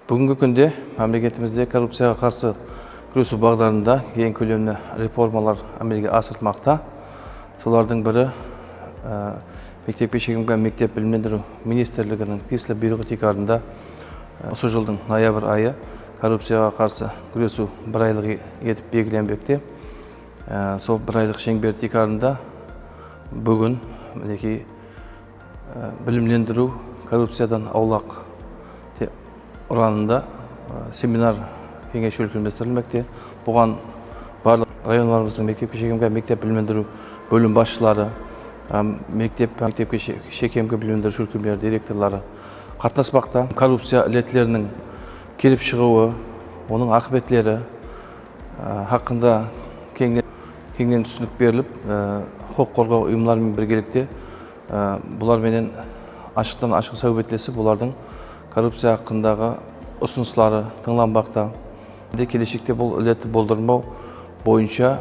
Бүгінгі күнде мемлекетімізде коррупцияға қарсы күресу бағдарында ең көлемді реформалар әмелге асырылмақта. Солардың бірі мектепке шейінгі мектеп білімдендіру министрлігінің тиісті бұйрығы текарында осы жылдың ноябрь айы коррупцияға қарсы күресу бір айлық етіп белгіленбекте. Сол бір айлық шеңбер текарында бүгін мінекей білімдендіру коррупциядан аулақ ұранында семинар кеңес өткізілмекте. Бұған барлық районларымыздың мектепке шейінгі мектеп білімдендіру бөлім басшылары, мектепке шейінгі білімдендіру шөлкемдері директорлары қатынаспақта. Коррупция ілетілерінің келіп шығуы, оның ақыбетлері хақында кеңінен түсінік беріліп, құқық қорғау ұйымдарымен біргелікте бұларменен ашықтан ашық сәубетлесіп, бұлардың коррупция хақындағы ұсыныстары тыңланбақта. Келешекте бұл ілетті болдырмау бойынша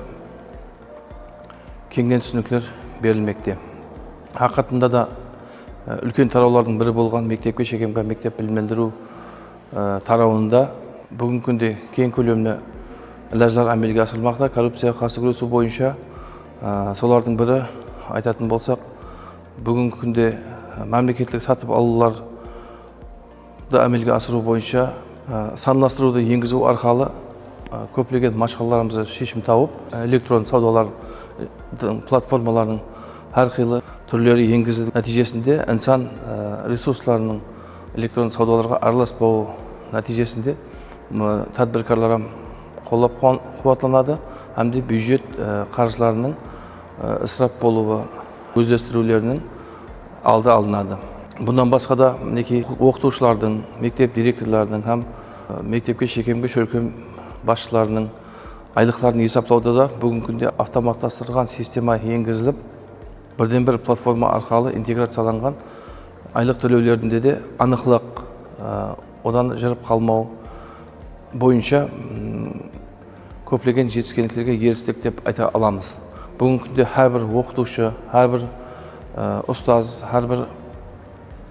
кеңінен түсініктер берілмекте. Ақытында да үлкен тараулардың бірі болған мектепке шейінгі мектеп білімдендіру тарауында бүгінгі күнде кең көлемді ілаждар әмелге асырылмақта. Коррупцияға қарсы күресу бойынша солардың бірі айтатын болсақ, бүгінгі күнде мемлекеттік сатып алулар әмелге асыру бойынша санластыруды енгізу арқылы көптеген машқаларымызды шешім тауып, электрон саудалар платформаларының әрқилы түрлері енгізілді. Нәтижесінде инсан ресурсларының электрон саудаларға араласпауы нәтижесінде тәдбіркарлар қолдап қуатланады, әмде бюджет қаржыларының ысырап болуы көздестірулерінің алды алынады. Бұндан басқа да оқытушылардың, мектеп директорларының һәм мектепке шейінгі шөлкем басшыларының айлықтарын есептауда да бүгінгі күнде автоматтастырылған система енгізіліп, бірден бір платформа арқылы интеграцияланған айлық төлеулерінде де анықтық, одан жырып қалмау бойынша көптеген жетіскендіктерге ерістік деп айта аламыз. Бүгінгі күнде әрбір оқытушы, әрбір ұстаз, әрбір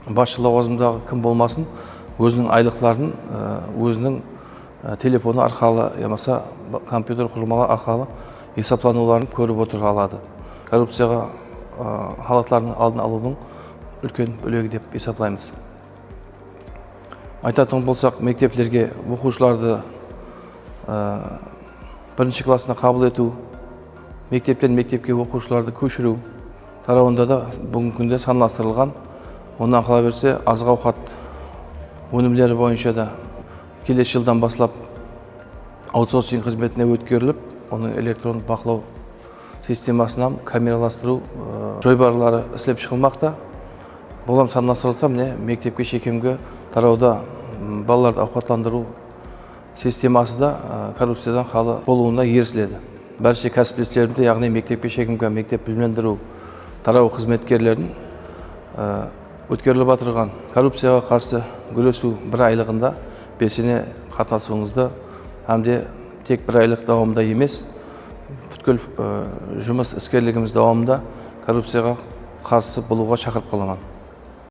басшы лауазымдағы кім болмасын, өзінің айлықтарын өзінің телефоны арқылы, ямаса компьютер құрылмалар арқылы есеплануларын көріп отыра алады. Коррупцияға халатлардың алдын алудың үлкен бөлігі деп есеплаймыз. Айтатын болсақ, мектеплерге оқушыларды бірінші классына қабыл ету, мектептен мектепке оқушыларды көшіру тарауында да бүгінгі күнде санластырылған. Онан қала берсе, азық ауқат өнімдері бойынша да келесі жылдан басылап аутсорсинг қызметіне өткеріліп, оның электронды бақылау системасынан камераластыру жойбарлары істеп шығылмақта. Болам санластырылса, мектепке шейінгі тарауда балаларды ауқатландыру системасы да коррупциядан халы болуына ерсіледі. Бәрше кәсіптестерінде, яғни мектепке шейінгі мектеп білімдендіру тарау қызметкерлерін өткеріліп атырған коррупцияға қарсы күресу бір айлығында белсене қатысуыңызды, әмде тек бір айлық давамында емес, бүткіл жұмыс іскерлігіміз давамында коррупцияға қарсы болуға шақырып қаламын.